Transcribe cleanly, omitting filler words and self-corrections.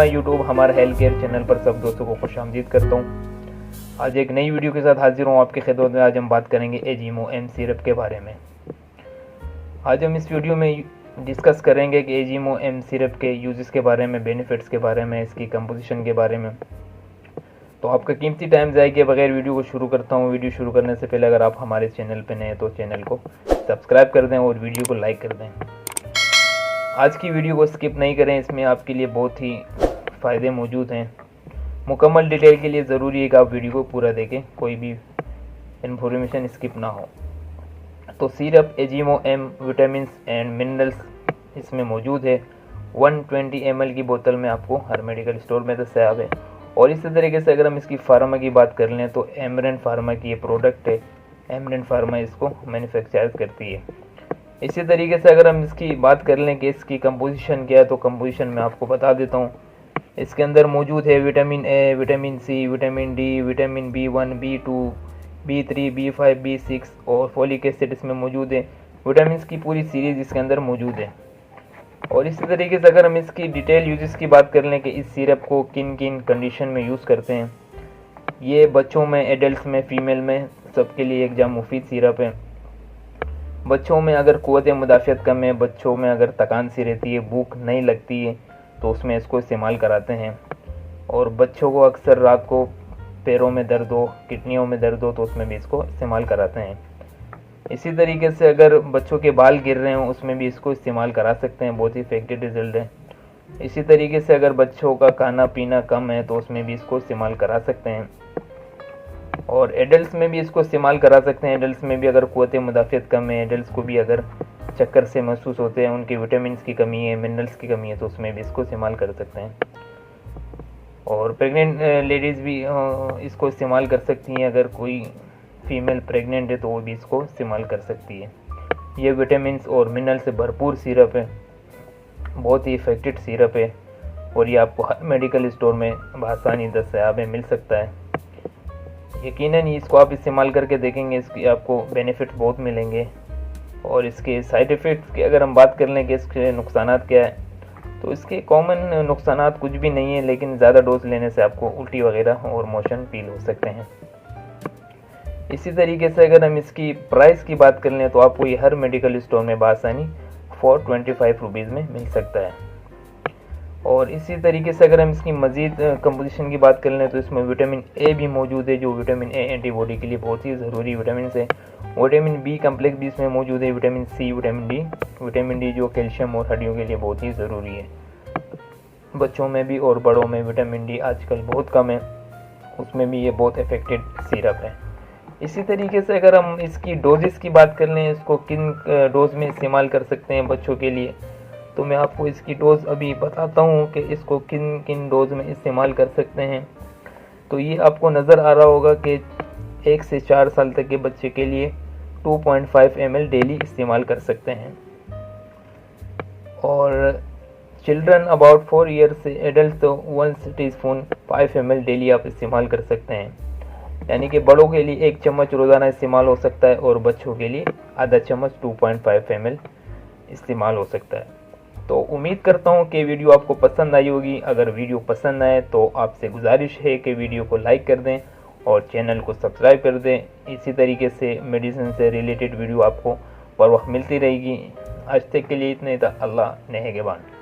YouTube हमारा health care channel पर सब दोस्तों को खुशामदीद करता हूँ। आज एक नई वीडियो के साथ हाजिर हूँ आपकी खिदमत में। आज हम बात करेंगे एजीमो एम सिरप के बारे में। आज हम इस वीडियो में डिस्कस करेंगे कि एजीमो एम सिरप के यूजेस के बारे में, बेनिफिट्स के बारे में, इसकी कंपोजिशन के बारे में। तो आपका कीमती टाइम ज़ाया किए बगैर वीडियो को शुरू करता हूँ। वीडियो शुरू करने से पहले अगर आप हमारे चैनल पर नए हैं तो चैनल को सब्सक्राइब कर दें और वीडियो को लाइक कर दें। आज की वीडियो को स्किप नहीं करें, इसमें आपके लिए बहुत ही फ़ायदे मौजूद हैं। मुकम्मल डिटेल के लिए ज़रूरी है कि आप वीडियो को पूरा देखें, कोई भी इन्फॉर्मेशन स्किप ना हो। तो सिरप एजीमो एम विटामिन एंड मिनरल्स इसमें मौजूद है। 120 ml की बोतल में आपको हर मेडिकल स्टोर में दस्तयाब है। और इसी तरीके से अगर हम इसकी फार्मा की बात कर लें तो एमरेन फार्मा की ये प्रोडक्ट है। एमरेन फार्मा इसको मैन्युफैक्चर करती है। इसी तरीके से अगर हम इसकी बात कर लें कि इसकी कंपोजिशन क्या है, तो कंपोजिशन मैं आपको बता देता हूँ। इसके अंदर मौजूद है vitamin A, vitamin C, vitamin D, vitamin B1, B2, B3, B5, B6 और फोलिक एसिड इसमें मौजूद है। विटामिन की पूरी सीरीज इसके अंदर मौजूद है। और इसी तरीके से अगर हम इसकी डिटेल यूजेस की बात कर लें कि इस सिरप को किन किन कंडीशन में यूज़ करते हैं, ये बच्चों में, एडल्ट में, फीमेल में, सबके लिए एक जाम मुफीद सिरप है। बच्चों में अगर क़ुव्वत मुदाफ़ियत कम है, बच्चों में अगर थकान सी रहती है, भूख नहीं लगती है, तो उसमें इसको इस्तेमाल कराते हैं। और बच्चों को अक्सर रात को पैरों में दर्द हो, किडनियों में दर्द हो, तो उसमें भी इसको इस्तेमाल कराते हैं। इसी तरीके से अगर बच्चों के बाल गिर रहे हों, उसमें भी इसको इस्तेमाल करा सकते हैं, बहुत ही इफेक्टिव रिजल्ट है। इसी तरीके से अगर बच्चों का खाना पीना कम है तो उसमें भी इसको इस्तेमाल करा सकते हैं। और एडल्ट्स में भी इसको इस्तेमाल करा सकते हैं। एडल्ट्स में भी अगर क़ुव्वत मुदाफ़ियत कम है, एडल्ट्स को भी अगर चक्कर से महसूस होते हैं, उनके विटामिन की कमी है, मिनरल्स की कमी है, तो उसमें भी इसको इस्तेमाल कर सकते हैं। और प्रेग्नेंट लेडीज़ भी इसको इस्तेमाल कर सकती हैं। अगर कोई फीमेल प्रेग्नेंट है तो वो भी इसको इस्तेमाल कर सकती है। ये विटामिन और मिनरल से भरपूर सिरप है, बहुत ही इफेक्टिव सिरप है। और ये आपको हर मेडिकल स्टोर में बआसानी दस्तयाब है, मिल सकता है। यकीनन इसको आप इस्तेमाल करके देखेंगे, इसकी आपको बेनिफिट बहुत मिलेंगे। और इसके साइड इफ़ेक्ट्स की अगर हम बात कर लें कि इसके नुकसानात क्या है, तो इसके कॉमन नुकसानात कुछ भी नहीं है, लेकिन ज़्यादा डोज लेने से आपको उल्टी वगैरह और मोशन फील हो सकते हैं। इसी तरीके से अगर हम इसकी प्राइस की बात कर लें तो आपको ये हर मेडिकल स्टोर में बआसानी 425 रुपीज़ में मिल सकता है। और इसी तरीके से अगर हम इसकी मज़ीद कंपोजिशन की बात कर लें तो इसमें विटामिन ए भी मौजूद है, जो विटामिन ए एंटीबॉडी के लिए बहुत ही ज़रूरी विटामिन है। विटामिन बी कम्प्लेक्स भी इसमें मौजूद है, विटामिन सी, विटामिन डी जो कैल्शियम और हड्डियों के लिए बहुत ही ज़रूरी है। बच्चों में भी और बड़ों में विटामिन डी आजकल बहुत कम है, उसमें भी ये बहुत इफेक्टिव सिरप है। इसी तरीके से अगर हम इसकी डोजेस की बात कर लें, इसको किन डोज में इस्तेमाल कर सकते हैं बच्चों के लिए, तो मैं आपको इसकी डोज अभी बताता हूँ कि इसको किन किन डोज में इस्तेमाल कर सकते हैं। तो ये आपको नज़र आ रहा होगा कि 1 से 4 साल तक के बच्चे के लिए 2.5 ml डेली इस्तेमाल कर सकते हैं। और चिल्ड्रन अबाउट 4 ईयर से एडल्ट तो 1 टीस्पून 5 ml डेली आप इस्तेमाल कर सकते हैं। यानी कि बड़ों के लिए 1 चम्मच रोज़ाना इस्तेमाल हो सकता है और बच्चों के लिए आधा चम्मच 2.5 ml इस्तेमाल हो सकता है। तो उम्मीद करता हूँ कि वीडियो आपको पसंद आई होगी। अगर वीडियो पसंद आए तो आपसे गुजारिश है कि वीडियो को लाइक कर दें और चैनल को सब्सक्राइब कर दें। इसी तरीके से मेडिसिन से रिलेटेड वीडियो आपको पर वक्त मिलती रहेगी। आज तक के लिए इतने था। अल्लाह नेहगबान।